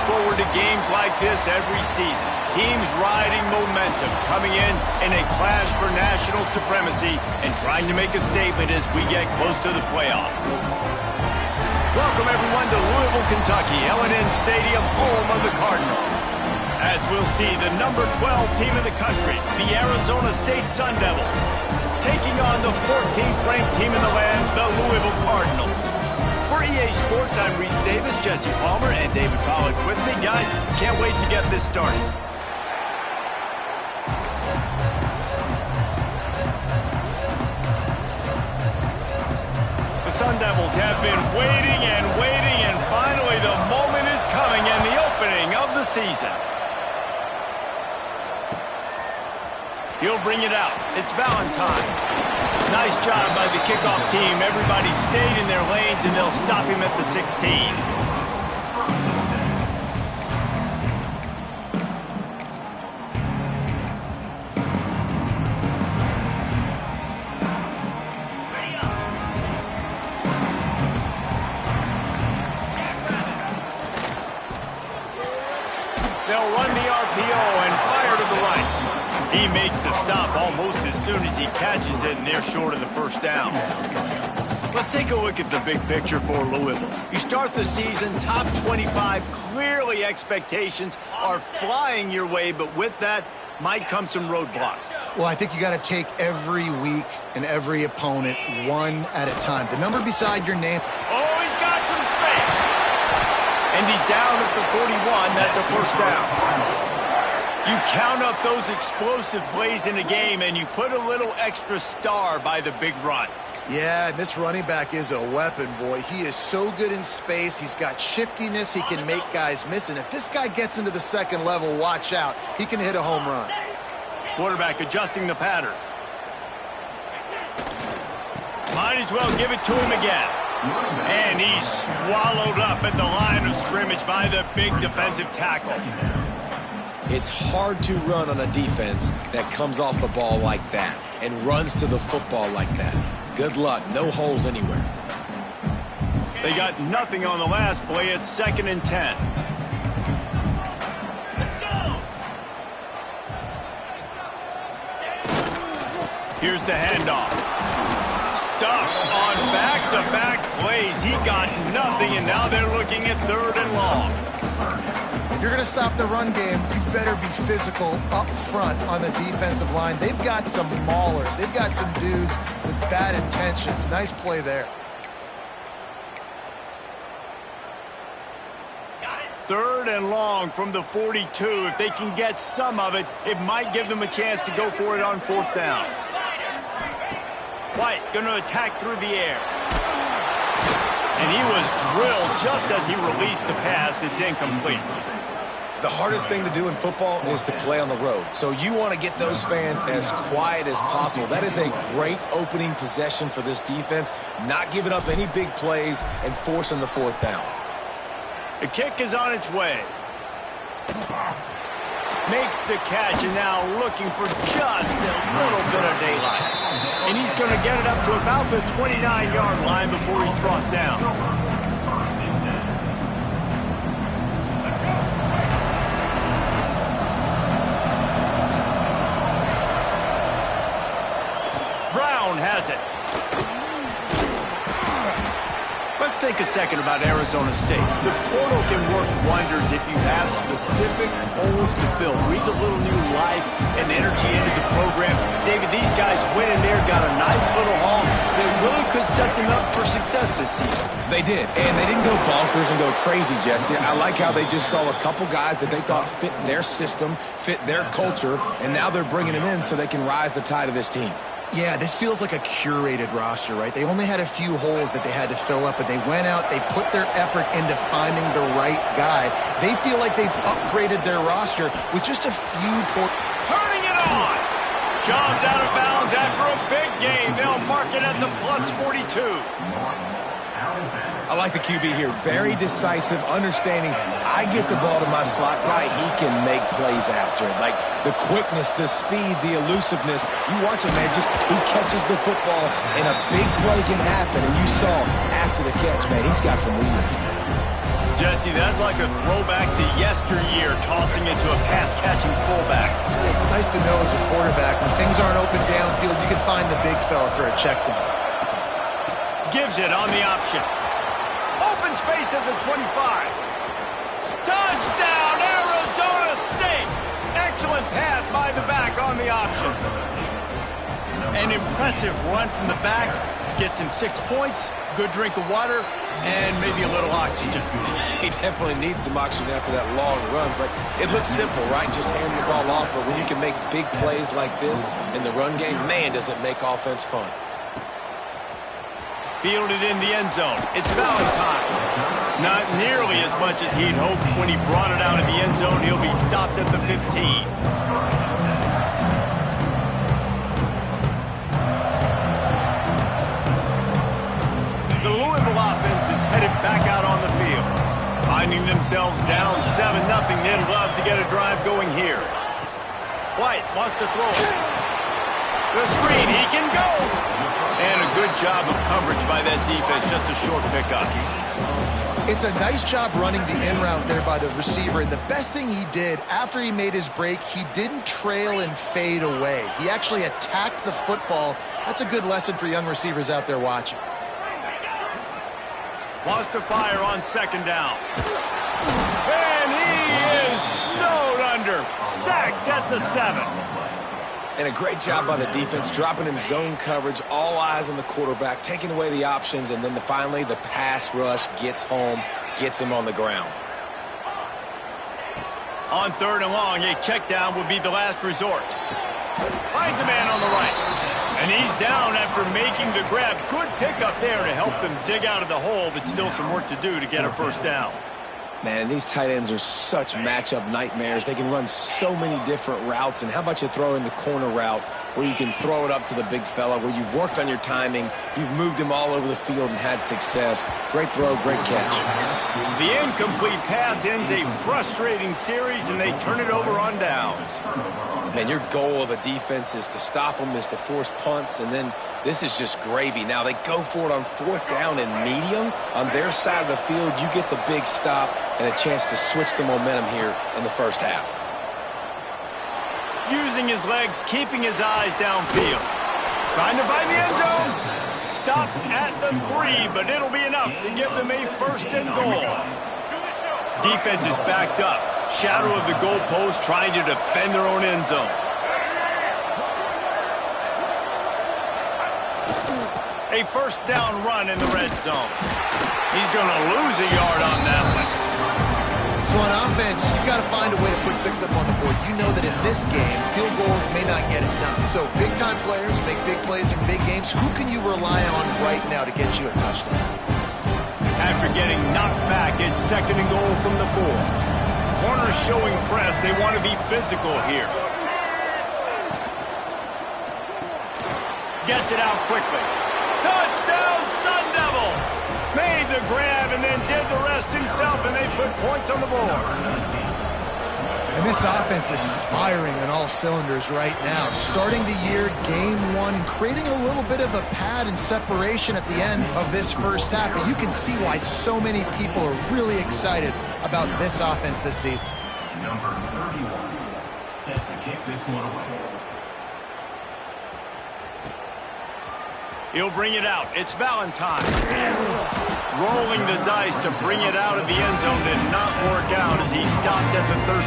forward to games like this every season. Teams riding momentum, coming in a clash for national supremacy and trying to make a statement as we get close to the playoffs. Welcome, everyone, to Louisville, Kentucky, L&N Stadium, home of the Cardinals. As we'll see, the number 12 team in the country, the Arizona State Sun Devils, taking on the 14th-ranked team in the land, the Louisville Cardinals. For EA Sports, I'm Reese Davis, Jesse Palmer, and David Pollack with me. Guys, can't wait to get this started. The Sun Devils have been waiting, and finally the moment is coming and the opening of the season. He'll bring it out. It's Valentine. Nice job by the kickoff team. Everybody stayed in their lanes, and they'll stop him at the 16. They'll run the RPO and fire to the right. He makes the stop almost as soon as he catches it, and they're short of the first down. Let's take a look at the big picture for Louisville. You start the season top 25. Clearly expectations are flying your way, but with that might come some roadblocks. Well, I think you got to take every week and every opponent one at a time. The number beside your name. Oh, he's got some space. And he's down at the 41. That's a first down. You count up those explosive plays in a game, and you put a little extra star by the big runs. Yeah, this running back is a weapon, boy. He is so good in space. He's got shiftiness. He can make guys miss. And if this guy gets into the second level, watch out. He can hit a home run. Quarterback adjusting the pattern. Might as well give it to him again. And he's swallowed up at the line of scrimmage by the big defensive tackle. It's hard to run on a defense that comes off the ball like that and runs to the football like that. Good luck. No holes anywhere. They got nothing on the last play. It's 2nd and 10. Here's the handoff. Stuffed on back-to-back plays. He got nothing, and now they're looking at 3rd and long. If you're going to stop the run game, you better be physical up front on the defensive line. They've got some maulers. They've got some dudes with bad intentions. Nice play there. 3rd and long from the 42. If they can get some of it, it might give them a chance to go for it on 4th down. White going to attack through the air. And he was drilled just as he released the pass. It's incomplete. The hardest thing to do in football is to play on the road. So you want to get those fans as quiet as possible. That is a great opening possession for this defense, not giving up any big plays and forcing the 4th down. The kick is on its way. Makes the catch, and now looking for just a little bit of daylight. And he's going to get it up to about the 29-yard line before he's brought down. Brown has it. Let's take a second about Arizona State. The portal can work wonders if you have specific holes to fill. Breathe a little new life and energy into the program. David, these guys went in there, got a nice little haul. They really could set them up for success this season. They did, and they didn't go bonkers and go crazy, Jesse. I like how they just saw a couple guys that they thought fit their system, fit their culture, and now they're bringing them in so they can rise the tide of this team. Yeah, this feels like a curated roster, right? They only had a few holes that they had to fill up, but they went out, they put their effort into finding the right guy. They feel like they've upgraded their roster with just a few points. Turning it on! Shoved out of bounds after a big game. They'll mark it at the plus 42. I like the QB here. Very decisive, understanding. I get the ball to my slot guy, he can make plays after it. Like the quickness, the speed, the elusiveness. You watch him, man, just he catches the football and a big play can happen. And you saw after the catch, man, he's got some wheels. Jesse, that's like a throwback to yesteryear, tossing into a pass-catching fullback. It's nice to know as a quarterback, when things aren't open downfield, you can find the big fella for a check down. Gives it on the option. Open space at the 25. Touchdown, Arizona State! Excellent pass by the back on the option. An impressive run from the back. Gets him 6 points, good drink of water, and maybe a little oxygen. He definitely needs some oxygen after that long run, but it looks simple, right? Just hand the ball off, but when you can make big plays like this in the run game, man, does it make offense fun. Fielded in the end zone. It's Valentine. Not nearly as much as he'd hoped when he brought it out of the end zone. He'll be stopped at the 15. The Louisville offense is headed back out on the field. Finding themselves down 7-0, they'd love to get a drive going here. White wants to throw it. The screen, he can go! And a good job of coverage by that defense, just a short pickup. It's a nice job running the in route there by the receiver, and the best thing he did after he made his break, he didn't trail and fade away. He actually attacked the football. That's a good lesson for young receivers out there watching. Wants to fire on second down. And he is snowed under. Sacked at the 7. And a great job by the defense, dropping in zone coverage, all eyes on the quarterback, taking away the options, and then finally the pass rush gets home, gets him on the ground. On 3rd and long, a check down would be the last resort. Finds a man on the right. And he's down after making the grab. Good pickup there to help them dig out of the hole, but still some work to do to get a first down. Man, these tight ends are such matchup nightmares. They can run so many different routes. And how about you throw in the corner route where you can throw it up to the big fella, where you've worked on your timing, you've moved him all over the field and had success. Great throw, great catch. The incomplete pass ends a frustrating series, and they turn it over on downs. Man, your goal of a defense is to stop them, is to force punts, and then this is just gravy. Now they go for it on 4th down and medium. On their side of the field, you get the big stop and a chance to switch the momentum here in the first half. Using his legs, keeping his eyes downfield. Trying to find the end zone. Stop at the 3, but it'll be enough to give them a 1st and goal. Defense is backed up. Shadow of the goalpost, trying to defend their own end zone. A 1st down run in the red zone. He's going to lose a yard on that one. So on offense, you've got to find a way to put 6 up on the board. You know that in this game, field goals may not get it done. So big-time players make big plays in big games. Who can you rely on right now to get you a touchdown? After getting knocked back, it's 2nd and goal from the 4. Corners showing press. They want to be physical here. Gets it out quickly. Touchdown, Sun Devils! Made the grab and then did the rest himself, and they put points on the board. And this offense is firing on all cylinders right now. Starting the year, game 1, and creating a little bit of a pad and separation at the end of this first half. But you can see why so many people are really excited about this offense this season. Number 31, set to kick this one away. He'll bring it out. It's Valentine. Rolling the dice to bring it out of the end zone did not work out as he stopped at the 13.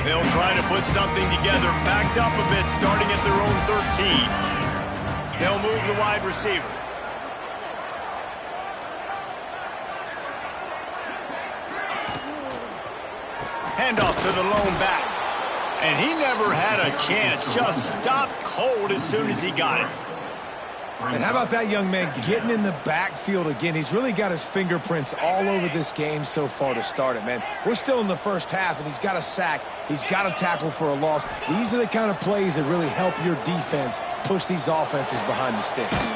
They'll try to put something together, backed up a bit, starting at their own 13. They'll move the wide receiver. Handoff to the lone back. And he never had a chance. Just stopped cold as soon as he got it. And how about that young man getting in the backfield again? He's really got his fingerprints all over this game so far to start it, man. We're still in the first half, and he's got a sack. He's got a tackle for a loss. These are the kind of plays that really help your defense push these offenses behind the sticks.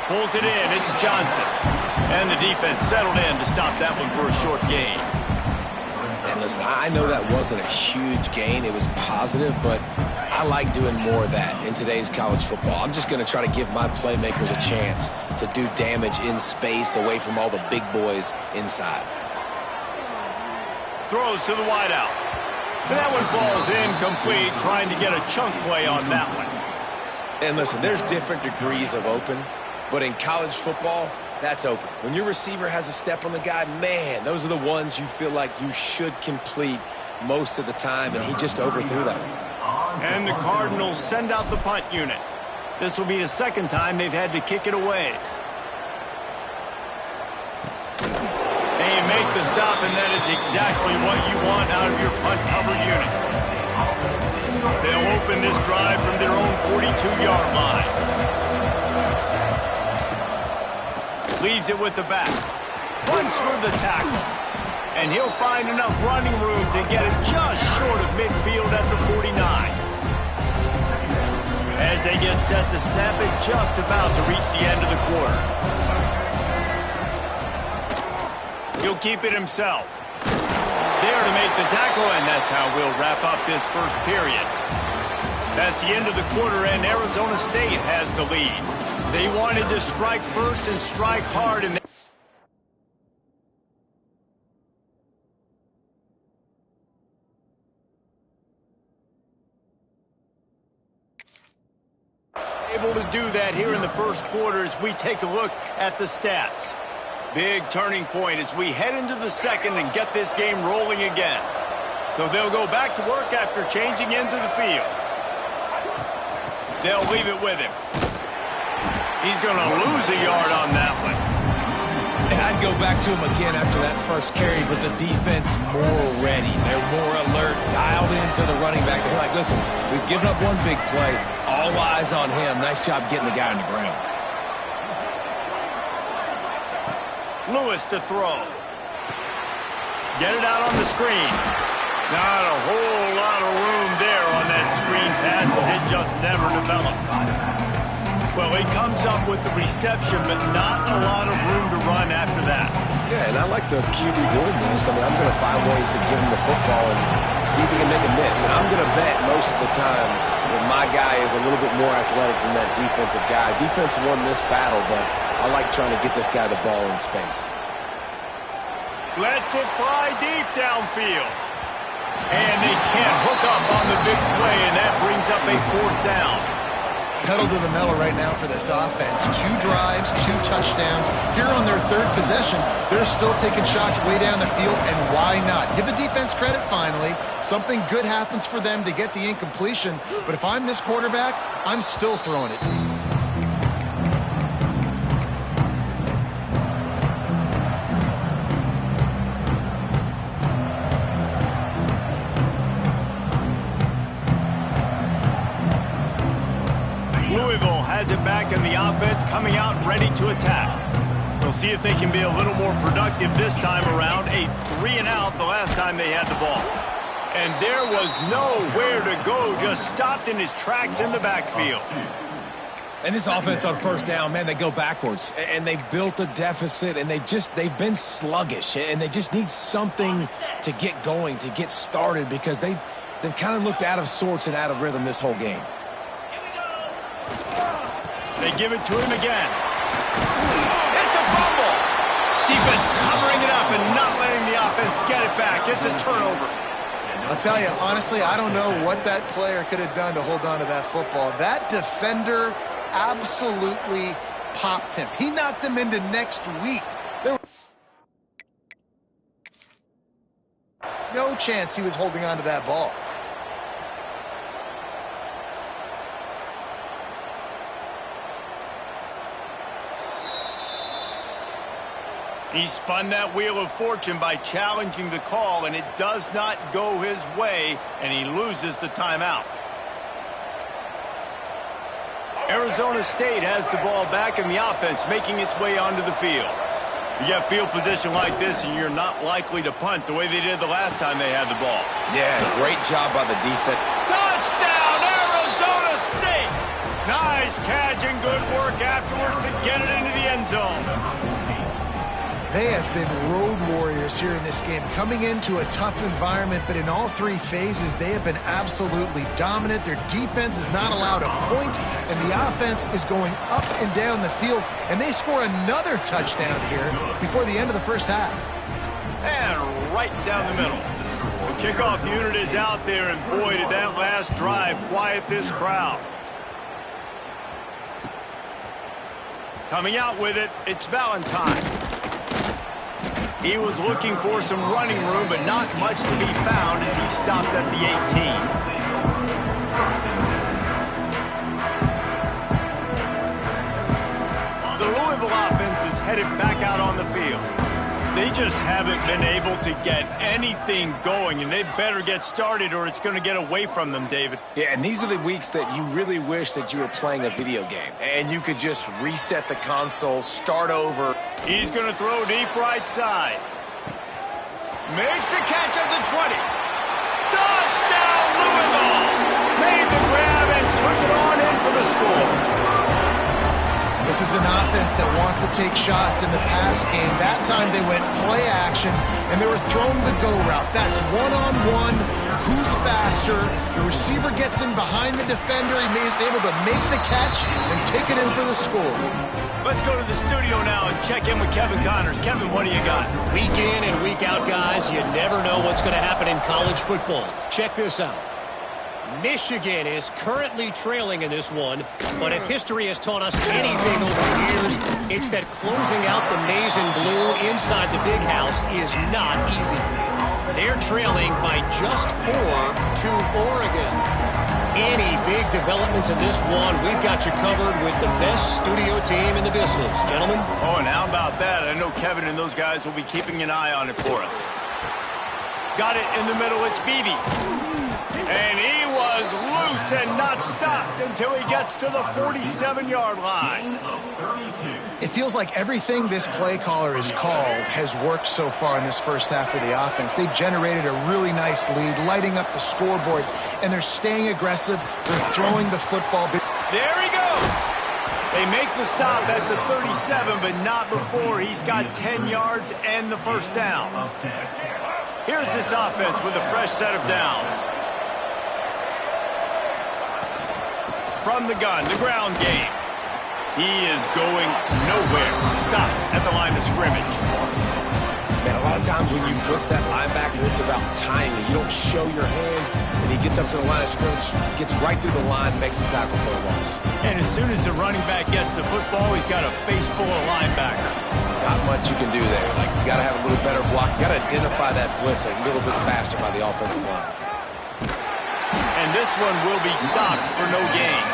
Pulls it in. It's Johnson. And the defense settled in to stop that one for a short gain. And listen, I know that wasn't a huge gain. It was positive, but I I like doing more of that in today's college football. I'm just going to try to give my playmakers a chance to do damage in space away from all the big boys inside. Throws to the wideout. And that one falls incomplete, trying to get a chunk play on that one. And listen, there's different degrees of open, but in college football, that's open. When your receiver has a step on the guy, man, those are the ones you feel like you should complete most of the time, and he just overthrew that one. And the Cardinals send out the punt unit. This will be the second time they've had to kick it away. They make the stop, and that is exactly what you want out of your punt cover unit. They'll open this drive from their own 42-yard line. Leaves it with the back. Punts for the tackle. And he'll find enough running room to get it just short of midfield at the 49. As they get set to snap it, just about to reach the end of the quarter. He'll keep it himself. There to make the tackle, and that's how we'll wrap up this first period. That's the end of the quarter, and Arizona State has the lead. They wanted to strike first and strike hard, and able to do that here in the first quarter as we take a look at the stats. Big turning point as we head into the second and get this game rolling again. So they'll go back to work after changing into the field. They'll leave it with him. He's going to lose a yard on that one. And I'd go back to him again after that first carry, but the defense more ready. They're more alert, dialed into the running back. They're like, listen, we've given up one big play. All eyes on him. Nice job getting the guy on the ground. Lewis to throw. Get it out on the screen. Not a whole lot of room there on that screen pass as it just never developed. Well, he comes up with the reception, but not a lot of room to run after that. Yeah, and I like the QB doing this. I mean, I'm going to find ways to give him the football and see if he can make a miss. And I'm going to bet most of the time that my guy is a little bit more athletic than that defensive guy. Defense won this battle, but I like trying to get this guy the ball in space. Lets it fly deep downfield. And they can't hook up on the big play, and that brings up a fourth down. Pedal to the metal right now for this offense. 2 drives, 2 touchdowns. Here on their third possession, they're still taking shots way down the field, and why not? Give the defense credit finally. Something good happens for them to get the incompletion, but if I'm this quarterback, I'm still throwing it. Has it back in the offense, coming out ready to attack. We'll see if they can be a little more productive this time around. A 3-and-out the last time they had the ball. And there was nowhere to go, just stopped in his tracks in the backfield. And this offense on first down, man, they go backwards. And they built a deficit, and they've been sluggish. And they just need something to get going, to get started, because they've kind of looked out of sorts and out of rhythm this whole game. They give it to him again. It's a fumble. Defense covering it up and not letting the offense get it back. It's a turnover. I'll tell you, honestly, I don't know what that player could have done to hold on to that football. That defender absolutely popped him. He knocked him into next week. There was no chance he was holding on to that ball. He spun that wheel of fortune by challenging the call, and it does not go his way, and he loses the timeout. Arizona State has the ball back in the offense, making its way onto the field. You get field position like this, and you're not likely to punt the way they did the last time they had the ball. Yeah, great job by the defense. Touchdown, Arizona State! Nice catch and good work afterwards to get it into the end zone. They have been road warriors here in this game, coming into a tough environment, but in all three phases, they have been absolutely dominant. Their defense is not allowed a point, and the offense is going up and down the field, and they score another touchdown here before the end of the first half. And right down the middle. The kickoff unit is out there, and boy, did that last drive quiet this crowd. Coming out with it, it's Valentine. He was looking for some running room, but not much to be found as he stopped at the 18. The Louisville offense is headed back out on the field. They just haven't been able to get anything going, and they better get started or it's going to get away from them, David. Yeah, and these are the weeks that you really wish that you were playing a video game and you could just reset the console, start over. He's going to throw deep right side. Makes the catch at the 20. Touchdown, Louisville! Made the grab and took it on in for the score. This is an offense that wants to take shots in the pass game. That time they went play action, and they were throwing the go route. That's one-on-one. Who's faster? The receiver gets in behind the defender. He is able to make the catch and take it in for the score. Let's go to the studio now and check in with Kevin Connors. Kevin, what do you got? Week in and week out, guys, you never know what's going to happen in college football. Check this out. Michigan is currently trailing in this one, but if history has taught us anything over the years, it's that closing out the maize and blue inside the big house is not easy. They're trailing by just 4 to Oregon. Any big developments in this one, we've got you covered with the best studio team in the business. Gentlemen? Oh, and how about that? I know Kevin and those guys will be keeping an eye on it for us. Got it in the middle. It's Beebe. And he was loose and not stopped until he gets to the 47-yard line. It feels like everything this play caller has called has worked so far in this first half of the offense. They've generated a really nice lead, lighting up the scoreboard, and they're staying aggressive. They're throwing the football. There he goes. They make the stop at the 37, but not before he's got 10 yards and the first down. Here's this offense with a fresh set of downs. From the gun, the ground game. He is going nowhere. Stop at the line of scrimmage. Man, a lot of times when you blitz that linebacker, it's about timing. You don't show your hand, and he gets up to the line of scrimmage, gets right through the line, makes the tackle for a loss. And as soon as the running back gets the football, he's got a face full of linebacker. Not much you can do there. Like, you got to have a little better block. You got to identify that blitz a little bit faster by the offensive line. And this one will be stopped for no gain.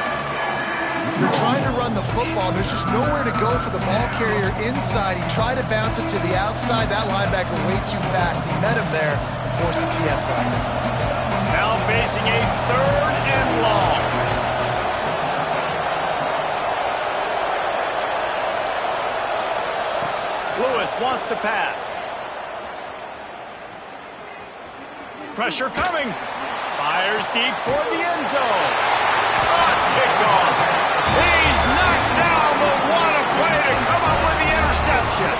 They're trying to run the football. There's just nowhere to go for the ball carrier inside. He tried to bounce it to the outside. That linebacker way too fast. He met him there and forced the TFL. Now facing a 3rd and long. Lewis wants to pass. Pressure coming. Fires deep toward the end zone. Oh, it's picked off. He's knocked down, but what a play to come up with the interception.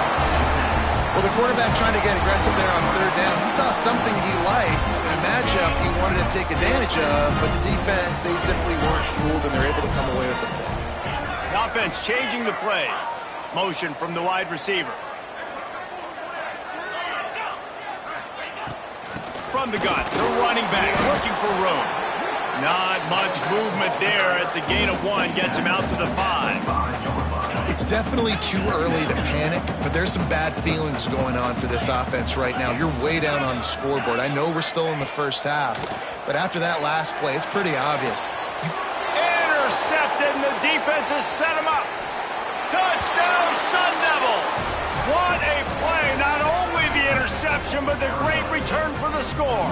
Well, the quarterback trying to get aggressive there on 3rd down. He saw something he liked in a matchup he wanted to take advantage of, but the defense, they simply weren't fooled, and they're able to come away with the play. The offense changing the play. Motion from the wide receiver. From the gun, the running back looking for room. Not much movement there. It's a gain of 1, gets him out to the 5. It's definitely too early to panic, but there's some bad feelings going on for this offense right now. You're way down on the scoreboard. I know we're still in the first half, but after that last play, it's pretty obvious. Intercepted, and the defense has set him up. Touchdown, Sun Devils! What a play! Not only the interception, but the great return for the score.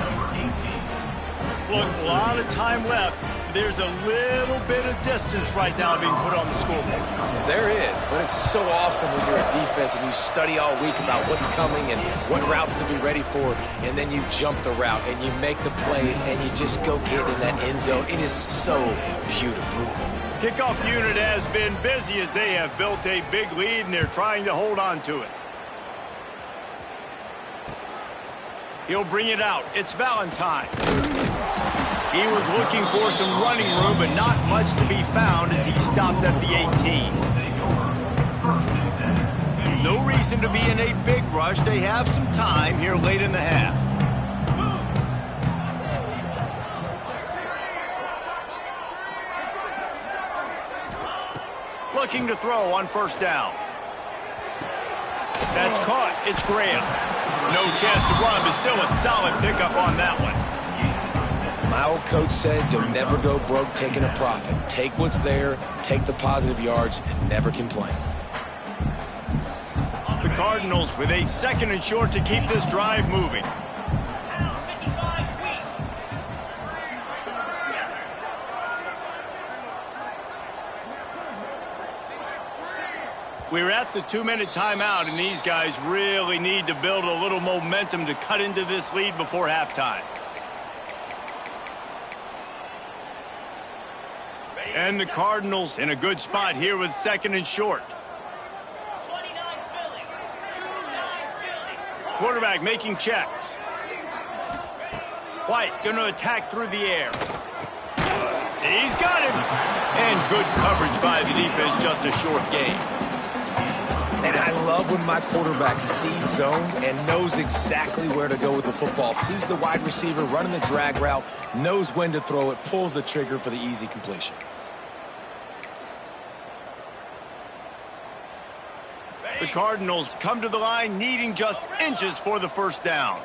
Look, a lot of time left. There's a little bit of distance right now being put on the scoreboard. There is, but it's so awesome when you're a defense and you study all week about what's coming and what routes to be ready for, and then you jump the route and you make the plays and you just go get in that end zone. It is so beautiful. Kickoff unit has been busy as they have built a big lead and they're trying to hold on to it. He'll bring it out. It's Valentine. He was looking for some running room, but not much to be found as he stopped at the 18. No reason to be in a big rush. They have some time here late in the half. Looking to throw on first down. That's caught. It's Graham. No chance to run, but still a solid pickup on that one. My old coach said you'll never go broke taking a profit. Take what's there, take the positive yards, and never complain. The Cardinals with a 2nd and short to keep this drive moving. We're at the 2-minute timeout, and these guys really need to build a little momentum to cut into this lead before halftime. And the Cardinals in a good spot here with 2nd and short. Quarterback making checks. White going to attack through the air. He's got him. And good coverage by the defense, just a short gain. And I love when my quarterback sees zone and knows exactly where to go with the football. Sees the wide receiver running the drag route, knows when to throw it, pulls the trigger for the easy completion. The Cardinals come to the line needing just inches for the first down.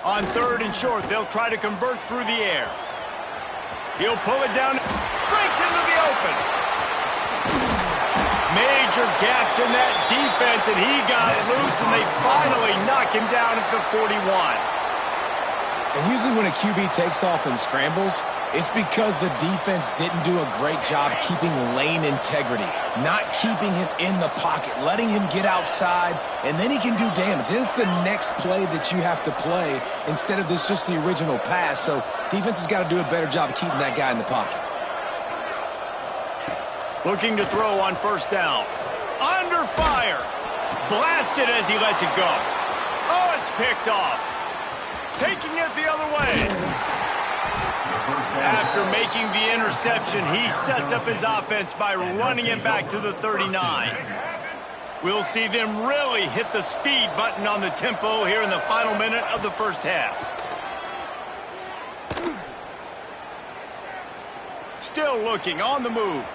On 3rd and short, they'll try to convert through the air. He'll pull it down, breaks into the open. Major gaps in that defense, and he got loose, and they finally knock him down at the 41. And usually when a QB takes off and scrambles, it's because the defense didn't do a great job keeping lane integrity, not keeping him in the pocket, letting him get outside, and then he can do damage. And it's the next play that you have to play instead of this just the original pass. So defense has got to do a better job of keeping that guy in the pocket. Looking to throw on first down. Under fire. Blasted as he lets it go. Oh, it's picked off. Taking it the other way. After making the interception, he sets up his offense by running it back to the 39. We'll see them really hit the speed button on the tempo here in the final minute of the first half. Still looking on the move.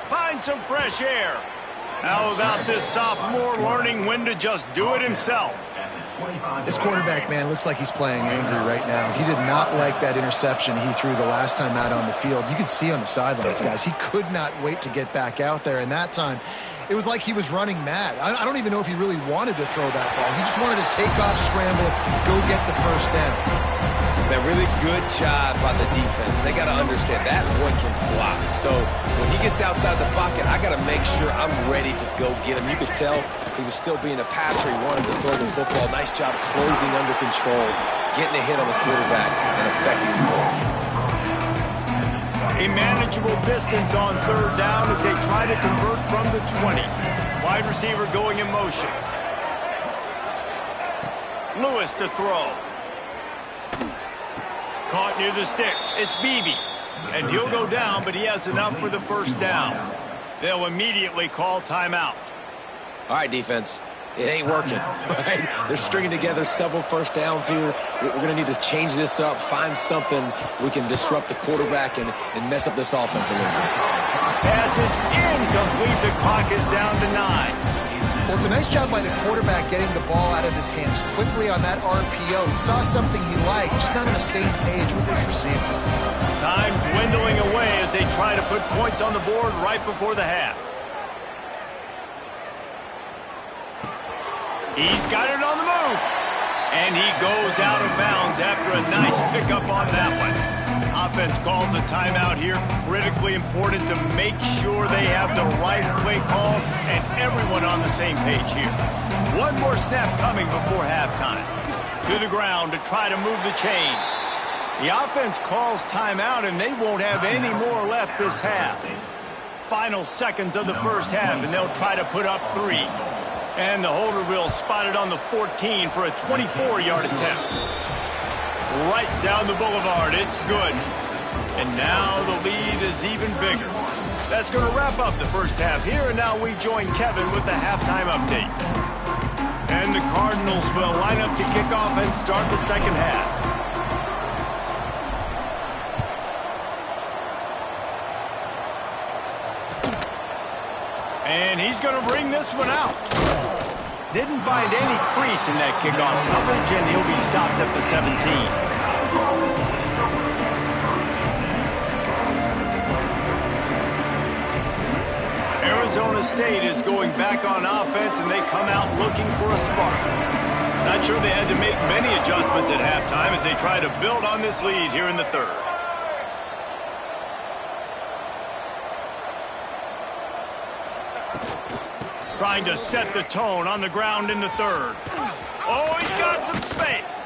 Find some fresh air. How about this sophomore learning when to just do it himself? This quarterback, man, looks like he's playing angry right now. He did not like that interception he threw the last time out on the field. You could see on the sidelines, guys, he could not wait to get back out there. And that time, it was like he was running mad. I don't even know if he really wanted to throw that ball. He just wanted to take off, scramble, go get the first down. A really good job by the defense. They got to understand that boy can fly. So when he gets outside the pocket, I got to make sure I'm ready to go get him. You could tell he was still being a passer. He wanted to throw the football. Nice job closing under control, getting a hit on the quarterback, and affecting the ball. A manageable distance on 3rd down as they try to convert from the 20. Wide receiver going in motion. Lewis to throw. Caught near the sticks. It's Beebe. And he'll go down, but he has enough for the first down. They'll immediately call timeout. All right, defense. It ain't working. Right? They're stringing together several first downs here. We're going to need to change this up, find something we can disrupt the quarterback and mess up this offense a little bit. Pass is incomplete. The clock is down to 9. Well, it's a nice job by the quarterback getting the ball out of his hands quickly on that RPO. He saw something he liked, just not on the same page with his receiver. Time dwindling away as they try to put points on the board right before the half. He's got it on the move. And he goes out of bounds after a nice pickup on that one. Offense calls a timeout here. Critically important to make sure they have the right play call and everyone on the same page here. One more snap coming before halftime. To the ground to try to move the chains. The offense calls timeout and they won't have any more left this half. final seconds of the first half, and they'll try to put up 3. And the holder will spot it on the 14 for a 24-yard attempt. Right down the boulevard. It's good. And now the lead is even bigger. That's going to wrap up the first half here, and now we join Kevin with the halftime update. And the Cardinals will line up to kick off and start the second half. And he's going to bring this one out. Didn't find any crease in that kickoff coverage, and he'll be stopped at the 17. Arizona State is going back on offense, and they come out looking for a spark. Not sure they had to make many adjustments at halftime as they try to build on this lead here in the third. Trying to set the tone on the ground in the third. Oh, he's got some space.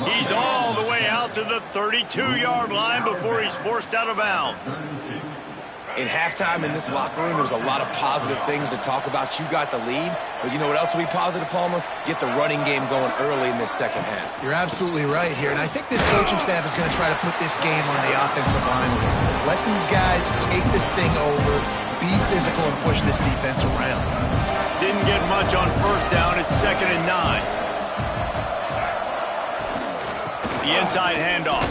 He's all the way out to the 32-yard line before he's forced out of bounds. In halftime in this locker room, there was a lot of positive things to talk about. You got the lead, but you know what else will be positive, Palmer? Get the running game going early in this second half. You're absolutely right here, and I think this coaching staff is going to try to put this game on the offensive line. Let these guys take this thing over, be physical, and push this defense around. Didn't get much on first down. It's 2nd and 9. The inside handoff.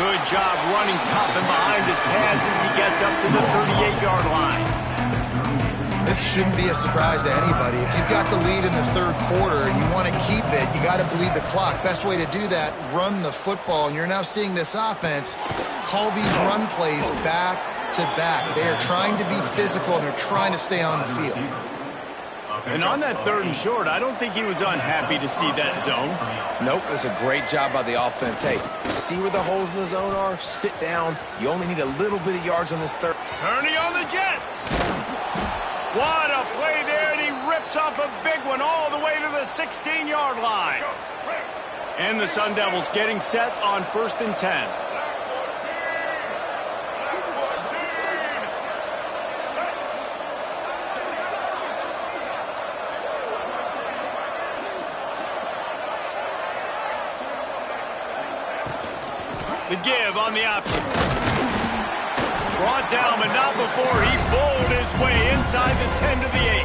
Good job running tough and behind his pads as he gets up to the 38-yard line. This shouldn't be a surprise to anybody. If you've got the lead in the third quarter and you want to keep it, you got to bleed the clock. Best way to do that, run the football. And you're now seeing this offense call these run plays back to back. They are trying to be physical, and they're trying to stay on the field. And on that 3rd and short, I don't think he was unhappy to see that zone. Nope, it was a great job by the offense. Hey, see where the holes in the zone are? Sit down. You only need a little bit of yards on this third. Turning on the Jets. What a play there, and he rips off a big one all the way to the 16-yard line. And the Sun Devils getting set on 1st and 10. The give on the option. Brought down, but not before he bowled his way inside the 10 to the 8.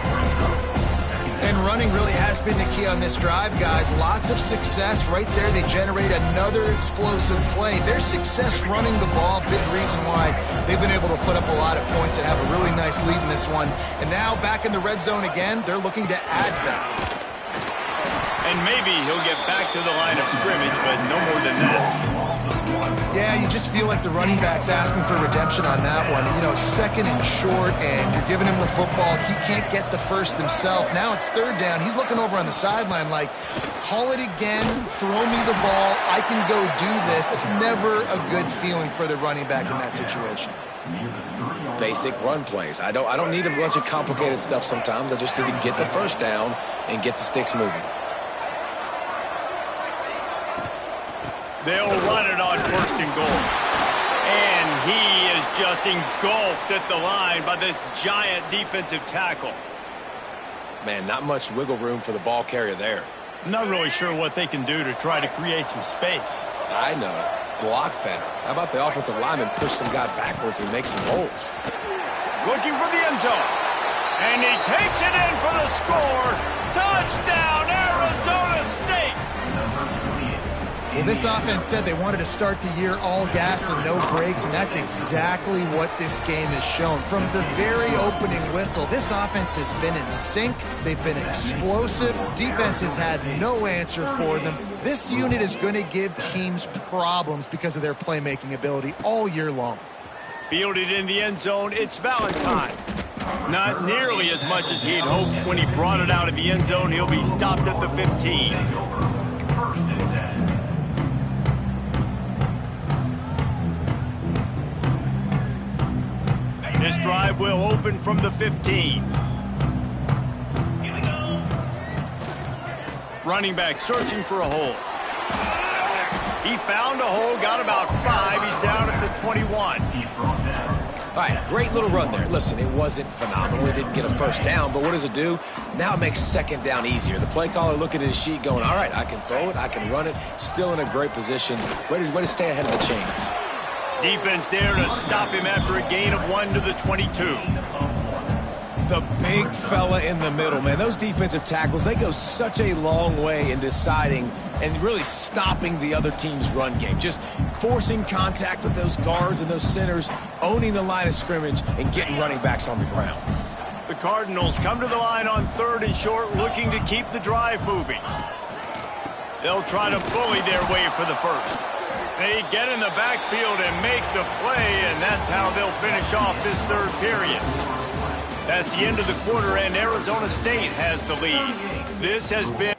And running really has been the key on this drive, guys. Lots of success right there. They generate another explosive play. Their success running the ball, big reason why they've been able to put up a lot of points and have a really nice lead in this one. And now back in the red zone again, they're looking to add them. And maybe he'll get back to the line of scrimmage, but no more than that. Yeah, you just feel like the running back's asking for redemption on that one. You know, 2nd and short, and you're giving him the football. He can't get the first himself. Now it's 3rd down. He's looking over on the sideline like, call it again, throw me the ball, I can go do this. It's never a good feeling for the running back in that situation. Basic run plays. I don't need a bunch of complicated stuff sometimes. I just need to get the first down and get the sticks moving. They'll run it on 1st and goal. And he is just engulfed at the line by this giant defensive tackle. Man, not much wiggle room for the ball carrier there. I'm not really sure what they can do to try to create some space. I know. Block better. How about the offensive lineman push some guy backwards and make some holes? Looking for the end zone. And he takes it in for the score. Touchdown, Arizona State. Well, this offense said they wanted to start the year all gas and no brakes, and that's exactly what this game has shown. From the very opening whistle, this offense has been in sync. They've been explosive. Defense has had no answer for them. This unit is going to give teams problems because of their playmaking ability all year long. Fielded in the end zone, it's Valentine. Not nearly as much as he'd hoped when he brought it out of the end zone. He'll be stopped at the 15. This drive will open from the 15. Running back searching for a hole. He found a hole, got about 5. He's down at the 21. All right, great little run there. Listen, it wasn't phenomenal. It didn't get a first down, but what does it do? Now it makes second down easier. The play caller looking at his sheet going, all right, I can throw it, I can run it, still in a great position. Way to stay ahead of the chains. Defense there to stop him after a gain of 1 to the 22. The big fella in the middle, man. Those defensive tackles, they go such a long way in deciding and really stopping the other team's run game. Just forcing contact with those guards and those centers, owning the line of scrimmage, and getting running backs on the ground. The Cardinals come to the line on 3rd and short, looking to keep the drive moving. They'll try to bully their way for the first. They get in the backfield and make the play, and that's how they'll finish off this 3rd period. That's the end of the quarter, and Arizona State has the lead. This has been...